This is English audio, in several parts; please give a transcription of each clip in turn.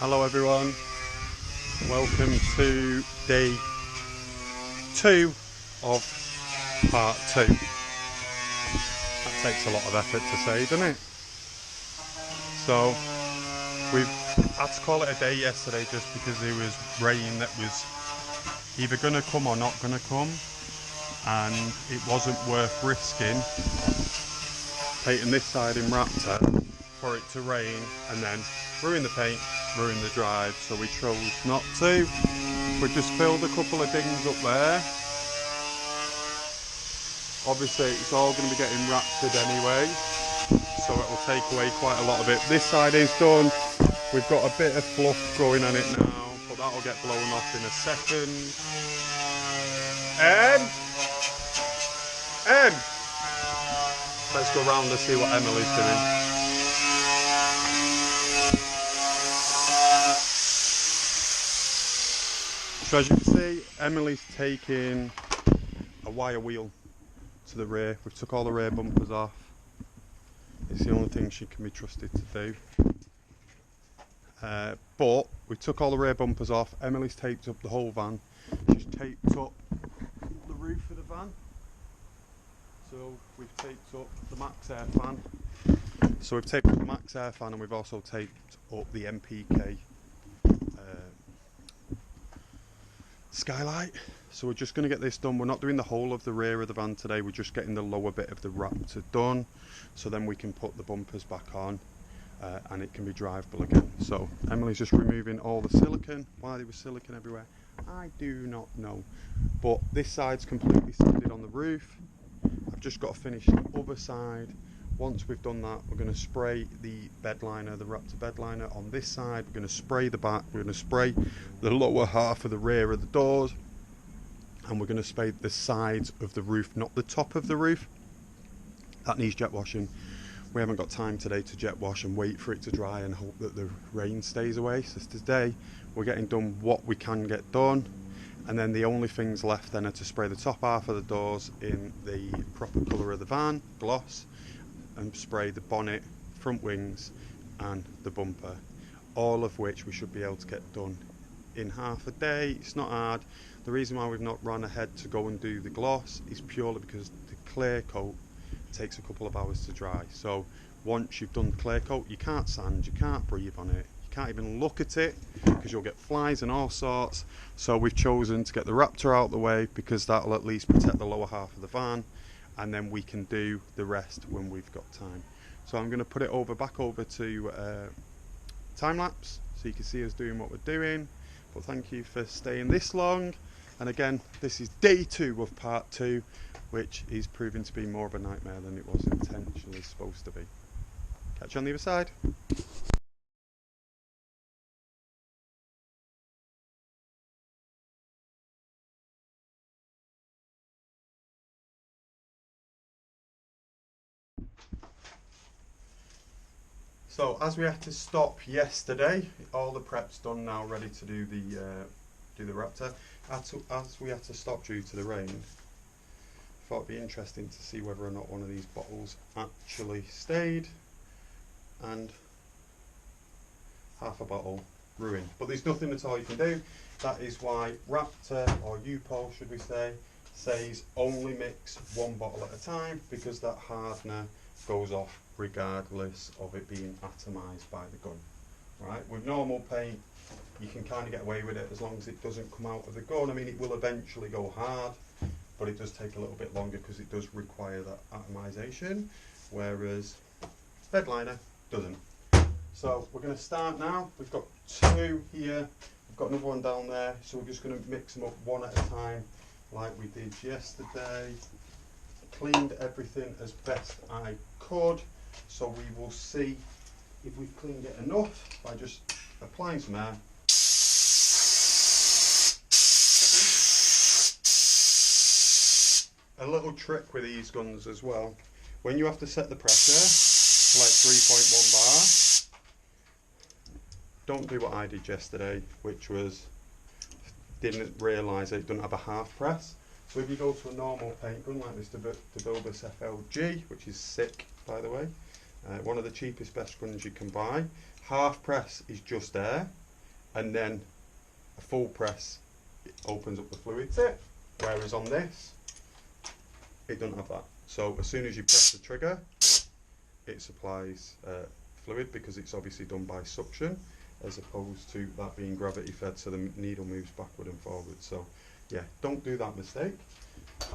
Hello everyone, welcome to day 2 of part 2. That takes a lot of effort to say, doesn't it? So we've had to call it a day yesterday just because there was rain that was either going to come or not going to come, and it wasn't worth risking painting this side in Raptor for it to rain and then ruin the paint, ruin the drive, so we chose not to. We just filled a couple of dings up there. Obviously it's all going to be getting raptured anyway, so it will take away quite a lot of it. This side is done. We've got a bit of fluff going on it now, but that will get blown off in a second. Let's go round and see what Emily's doing. So as you can see, Emily's taking a wire wheel to the rear. We've took all the rear bumpers off. It's the only thing she can be trusted to do. But we took all the rear bumpers off. Emily's taped up the whole van. She's taped up the roof of the van. So we've taped up the max air fan. So we've taped up the max air fan, and we've also taped up the MPK skylight. So we're just going to get this done. We're not doing the whole of the rear of the van today, we're just getting the lower bit of the Raptor done, so then we can put the bumpers back on and it can be drivable again. So Emily's just removing all the silicone. Why there was silicone everywhere, I do not know, but this side's completely sanded on the roof. I've just got to finish the other side. Once we've done that, we're going to spray the bed liner, the Raptor bed liner on this side. We're going to spray the back, we're going to spray the lower half of the rear of the doors, and we're going to spray the sides of the roof, not the top of the roof. That needs jet washing. We haven't got time today to jet wash and wait for it to dry and hope that the rain stays away. So today we're getting done what we can get done, and then the only things left then are to spray the top half of the doors in the proper colour of the van, gloss, and spray the bonnet, front wings and the bumper, all of which we should be able to get done in half a day. It's not hard. The reason why we've not run ahead to go and do the gloss is purely because the clear coat takes a couple of hours to dry. So once you've done the clear coat, you can't sand, you can't breathe on it, you can't even look at it because you'll get flies and all sorts. So we've chosen to get the Raptor out of the way because that'll at least protect the lower half of the van, and then we can do the rest when we've got time. So I'm going to put it back over to time lapse so you can see us doing what we're doing. But thank you for staying this long, and again, this is day 2 of part 2, which is proving to be more of a nightmare than it was intentionally supposed to be. Catch you on the other side. So as we had to stop yesterday, all the prep's done now, ready to do the Raptor. As we had to stop due to the rain, I thought it'd be interesting to see whether or not one of these bottles actually stayed, and half a bottle ruined. But there's nothing at all you can do. That is why Raptor, or UPO should we say, says only mix 1 bottle at a time, because that hardener goes off regardless of it being atomised by the gun. Right, with normal paint you can kind of get away with it as long as it doesn't come out of the gun. I mean, it will eventually go hard, but it does take a little bit longer because it does require that atomisation, whereas bed liner doesn't. So we're going to start now. We've got 2 here, we've got another one down there, so we're just going to mix them up one at a time like we did yesterday. Cleaned everything as best I could, so we will see if we've cleaned it enough by just applying some air. A little trick with these guns as well, when you have to set the pressure to like 3.1 bar, don't do what I did yesterday, which was didn't realise it doesn't have a half press. So if you go to a normal paint gun like this Tint-able FLG, which is sick by the way, one of the cheapest best guns you can buy, half press is just air, and then a full press, it opens up the fluid tip, whereas on this, it doesn't have that. So as soon as you press the trigger, it supplies fluid, because it's obviously done by suction, as opposed to that being gravity fed, so the needle moves backward and forward. So yeah, don't do that mistake,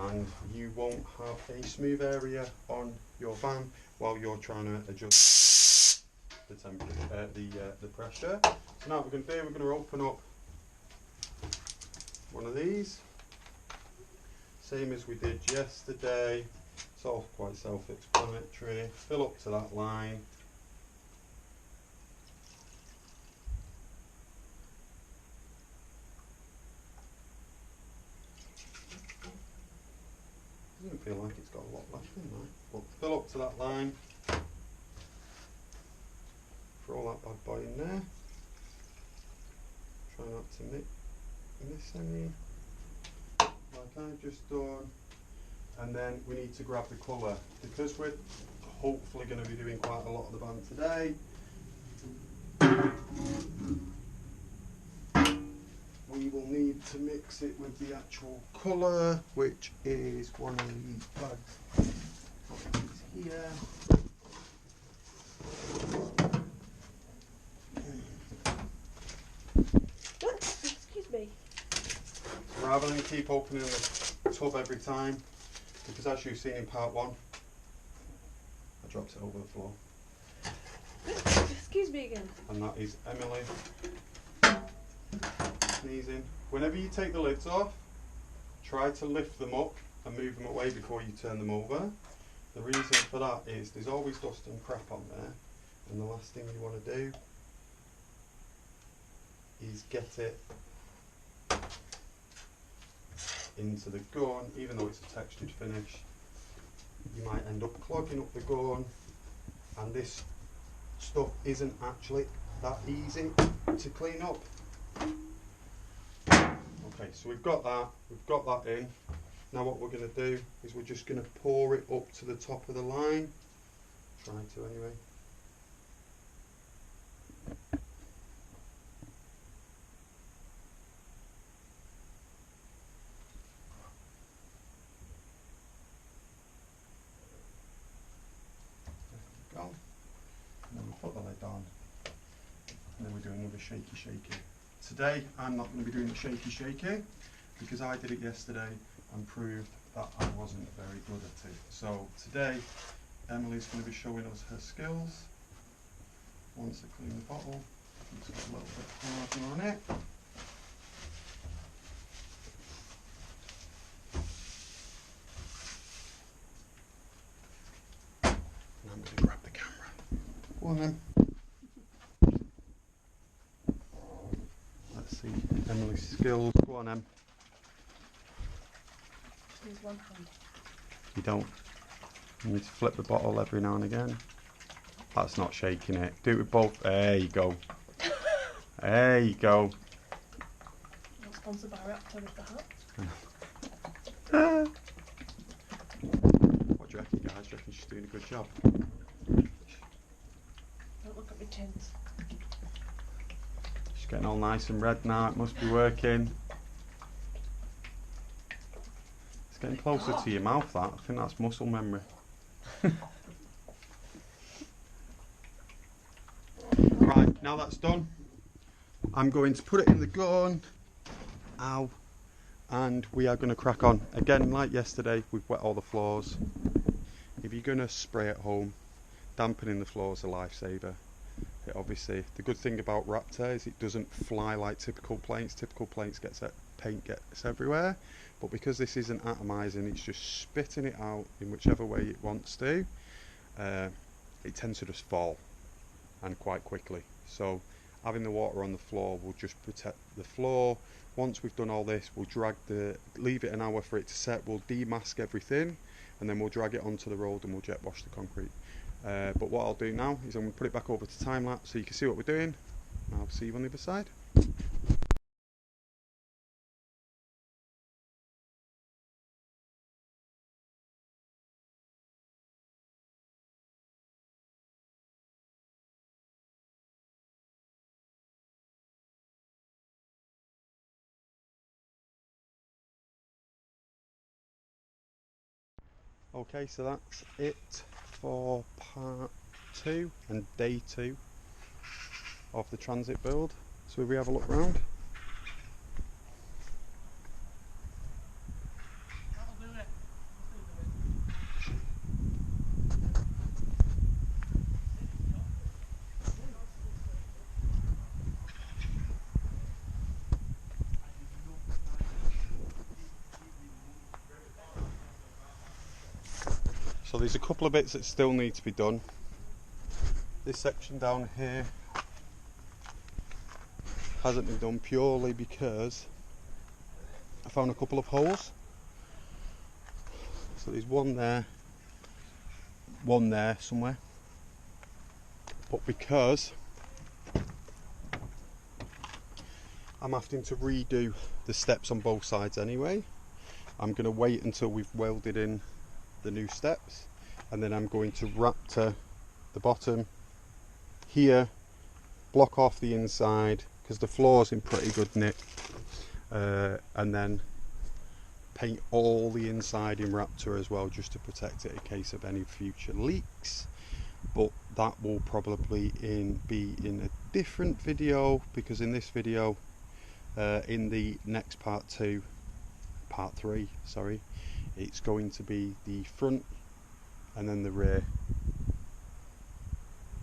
and you won't have a smooth area on your van while you're trying to adjust the temperature, the pressure. So now what we're going to do, we're going to open up one of these, same as we did yesterday. It's all quite self-explanatory. Fill up to that line. Doesn't feel like it's got a lot left in there, but fill up to that line. Throw that bad boy in there. Try not to miss any, like I've just done. And then we need to grab the colour, because we're hopefully going to be doing quite a lot of the van today. We will need to mix it with the actual colour, which is one of these bags here. Excuse me. Rather than keep opening the tub every time, because as you've seen in part 1, I dropped it over the floor. Excuse me again. And that is Emily sneezing. Whenever you take the lids off, try to lift them up and move them away before you turn them over. The reason for that is there's always dust and crap on there, and the last thing you want to do is get it into the gun. Even though it's a textured finish, you might end up clogging up the gun, and this stuff isn't actually that easy to clean up. Okay, so we've got that in. Now what we're going to do is we're just going to pour it up to the top of the line. Try to anyway. There we go. And then we put the lid on. And then we do another shaky. Today I'm not going to be doing the shaky because I did it yesterday and proved that I wasn't very good at it. So today Emily's going to be showing us her skills. Once I clean the bottle, it's got a little bit harder on it. And I'm going to grab the camera. Go on then. Let's see Emily's skills. Go on, Em. Use one hand. You don't. You need to flip the bottle every now and again. That's not shaking it. Do it with both. There you go. There you go. Not sponsored by Raptor with the hat. What do you reckon, guys? Do you reckon she's doing a good job? Don't look at my tins. She's getting all nice and red now. It must be working. It's getting closer to your mouth, that. I think that's muscle memory. Right, now that's done, I'm going to put it in the gun. Ow. And we are going to crack on. Again, like yesterday, we've wet all the floors. If you're going to spray at home, dampening the floor is a lifesaver. It obviously, the good thing about Raptor is it doesn't fly like typical paints. Typical paints paint gets everywhere, but because this isn't atomizing, it's just spitting it out in whichever way it wants to. It tends to just fall, and quite quickly. So having the water on the floor will just protect the floor. Once we've done all this, we'll leave it an hour for it to set. We'll demask everything, and then we'll drag it onto the road and we'll jet wash the concrete. But what I'll do now is I'm going to put it back over to time lapse so you can see what we're doing. I'll see you on the other side. Okay, so that's it for part 2 and day 2 of the transit build. So if we have a look round. So there's a couple of bits that still need to be done. This section down here hasn't been done purely because I found a couple of holes. So there's one there somewhere. But because I'm having to redo the steps on both sides anyway, I'm going to wait until we've welded in the new steps, and then I'm going to Raptor the bottom here, block off the inside because the floor's in pretty good nick, and then paint all the inside in Raptor as well, just to protect it in case of any future leaks. But that will probably be in a different video, because in this video, in the next part 3, sorry, it's going to be the front and then the rear.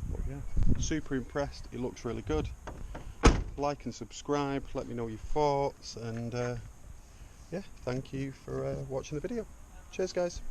But yeah, super impressed. It looks really good. Like and subscribe, let me know your thoughts, and yeah, thank you for watching the video. Cheers guys.